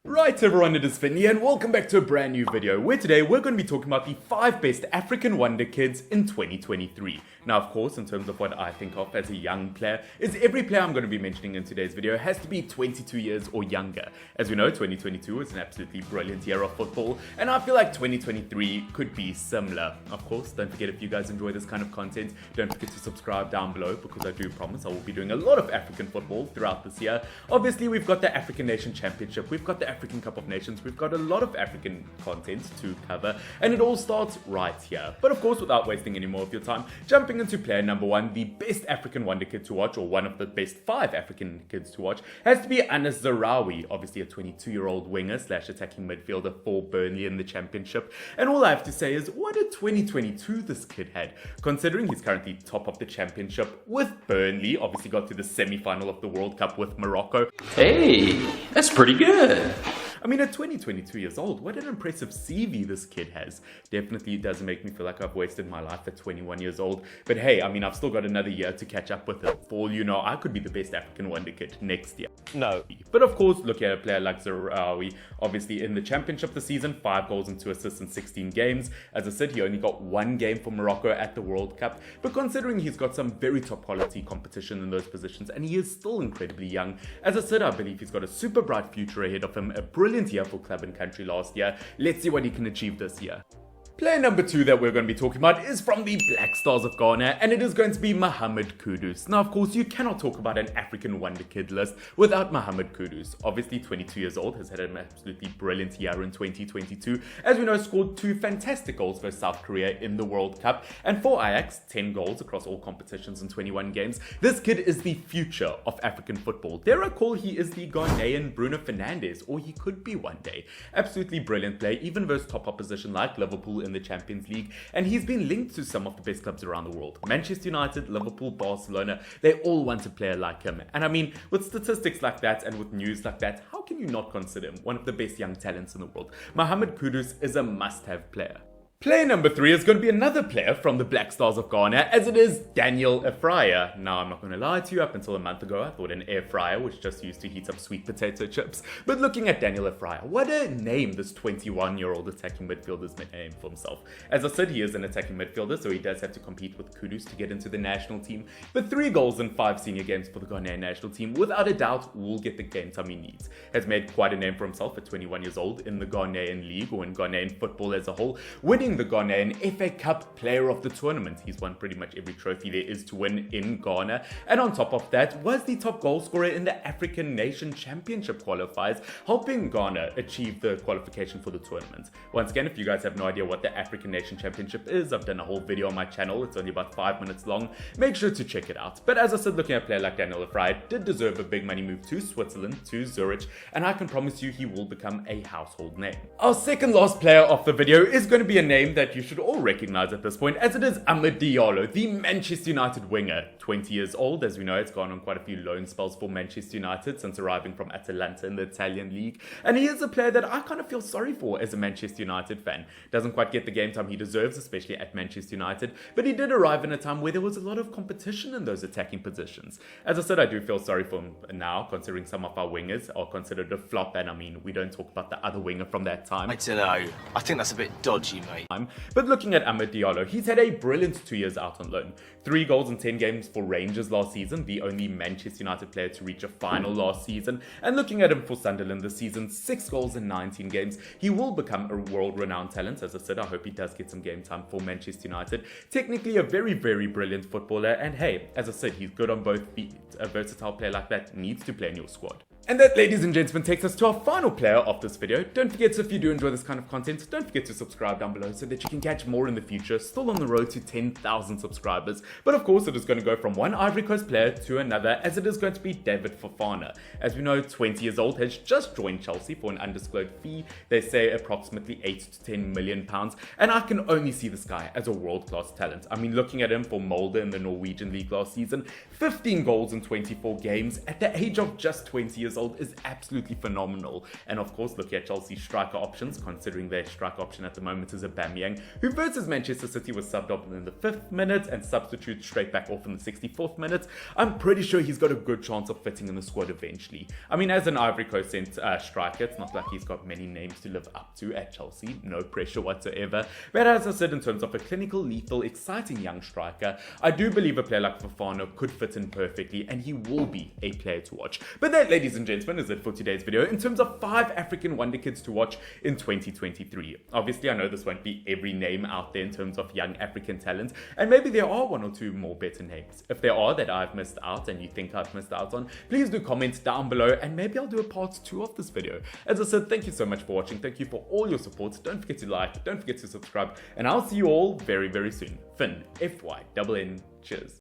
Right everyone, it is Finny and welcome back to a brand new video where today we're going to be talking about the 5 best African wonder kids in 2023. Now of course, in terms of what I think of as a young player, is every player I'm going to be mentioning in today's video has to be 22 years or younger. As we know, 2022 was an absolutely brilliant year of football and I feel like 2023 could be similar. Of course, don't forget, if you guys enjoy this kind of content, don't forget to subscribe down below because I do promise I will be doing a lot of African football throughout this year. Obviously, we've got the African Nation Championship, we've got the African Cup of Nations, we've got a lot of African content to cover, and it all starts right here. But of course, without wasting any more of your time, jumping into player number 1, the best African wonder kid to watch, or one of the best 5 African kids to watch, has to be zaroury, obviously a 22-year-old winger slash attacking midfielder for Burnley in the Championship. And all I have to say is, what a 2022 this kid had, considering he's currently top of the Championship with Burnley, obviously got to the semi-final of the World Cup with Morocco. Hey, that's pretty good. I mean, at 22 years old, what an impressive CV this kid has. Definitely doesn't make me feel like I've wasted my life at 21 years old. But hey, I mean, I've still got another year to catch up with him. For all you know, I could be the best African wonder kid next year. No. But of course, look at a player like zaroury, obviously in the Championship this season, 5 goals and 2 assists in 16 games. As I said, he only got 1 game for Morocco at the World Cup. But considering he's got some very top quality competition in those positions, and he is still incredibly young, as I said, I believe he's got a super bright future ahead of him, a brilliant year for club and country last year. Let's see what he can achieve this year. Player number 2 that we're going to be talking about is from the Black Stars of Ghana, and it is going to be Ahmed Kudus. Now, of course, you cannot talk about an African wonder kid list without Ahmed Kudus. Obviously, 22 years old, has had an absolutely brilliant year in 2022. As we know, scored 2 fantastic goals for South Korea in the World Cup, and for Ajax, 10 goals across all competitions in 21 games. This kid is the future of African football. Dare I call he is the Ghanaian Bruno Fernandes, or he could be one day. Absolutely brilliant play, even versus top opposition like Liverpool in the Champions League, and he's been linked to some of the best clubs around the world. Manchester United, Liverpool, Barcelona, they all want a player like him. And I mean, with statistics like that and with news like that, how can you not consider him one of the best young talents in the world? Ahmed Kudus is a must-have player. Player number 3 is going to be another player from the Black Stars of Ghana, as it is Daniel Afcon. Now, I'm not going to lie to you, up until a month ago, I thought an air fryer was just used to heat up sweet potato chips. But looking at Daniel Afcon, what a name this 21-year-old attacking midfielder's named for himself. As I said, he is an attacking midfielder, so he does have to compete with Kudus to get into the national team. But 3 goals in 5 senior games for the Ghanaian national team, without a doubt, will get the game time he needs. Has made quite a name for himself at 21 years old in the Ghanaian league, or in Ghanaian football as a whole, winning the Ghanaian FA Cup Player of the Tournament. He's won pretty much every trophy there is to win in Ghana, and on top of that was the top goal scorer in the African Nation Championship qualifiers, helping Ghana achieve the qualification for the tournament. Once again, if you guys have no idea what the African Nation Championship is, I've done a whole video on my channel. It's only about 5 minutes long. Make sure to check it out. But as I said, looking at a player like Daniel Afcon did deserve a big money move to Switzerland, to Zurich, and I can promise you he will become a household name. Our second last player of the video is going to be a name that you should all recognize at this point, as it is Ahmed Diallo, the Manchester United winger. 20 years old, as we know, it's gone on quite a few loan spells for Manchester United since arriving from Atalanta in the Italian league, and he is a player that I kind of feel sorry for as a Manchester United fan. Doesn't quite get the game time he deserves, especially at Manchester United, but he did arrive in a time where there was a lot of competition in those attacking positions. As I said, I do feel sorry for him now, considering some of our wingers are considered a flop, and I mean, we don't talk about the other winger from that time. I don't know. I think that's a bit dodgy, mate. But looking at Ahmed Diallo, he's had a brilliant 2 years out on loan. 3 goals in 10 games for Rangers last season, the only Manchester United player to reach a final last season. And looking at him for Sunderland this season, 6 goals in 19 games. He will become a world-renowned talent. As I said, I hope he does get some game time for Manchester United. Technically a very, very brilliant footballer. And hey, as I said, he's good on both feet. A versatile player like that needs to play in your squad. And that, ladies and gentlemen, takes us to our final player of this video. Don't forget, if you do enjoy this kind of content, don't forget to subscribe down below so that you can catch more in the future. Still on the road to 10,000 subscribers. But of course, it is going to go from one Ivory Coast player to another, as it is going to be David Fofana. As we know, 20 years old, has just joined Chelsea for an undisclosed fee. They say approximately 8 to 10 million pounds. And I can only see this guy as a world-class talent. I mean, looking at him for Molde in the Norwegian league last season, 15 goals in 24 games at the age of just 20 years old, is absolutely phenomenal. And of course, look at Chelsea's striker options, considering their striker option at the moment is Aubameyang, who versus Manchester City was subbed off in the 5th minute and substituted straight back off in the 64th minute. I'm pretty sure he's got a good chance of fitting in the squad eventually. I mean, as an Ivory Coast striker, it's not like he's got many names to live up to at Chelsea, no pressure whatsoever. But as I said, in terms of a clinical, lethal, exciting young striker, I do believe a player like Fofana could fit in perfectly, and he will be a player to watch. But that, ladies and gentlemen, is it for today's video in terms of 5 African Wonderkids to watch in 2023. Obviously, I know this won't be every name out there in terms of young African talent, and maybe there are 1 or 2 more better names. If there are that I've missed out and you think I've missed out on, please do comment down below, and maybe I'll do a part 2 of this video. As I said, thank you so much for watching. Thank you for all your support. Don't forget to like, don't forget to subscribe, and I'll see you all very, very soon. Finn, FYNN, cheers.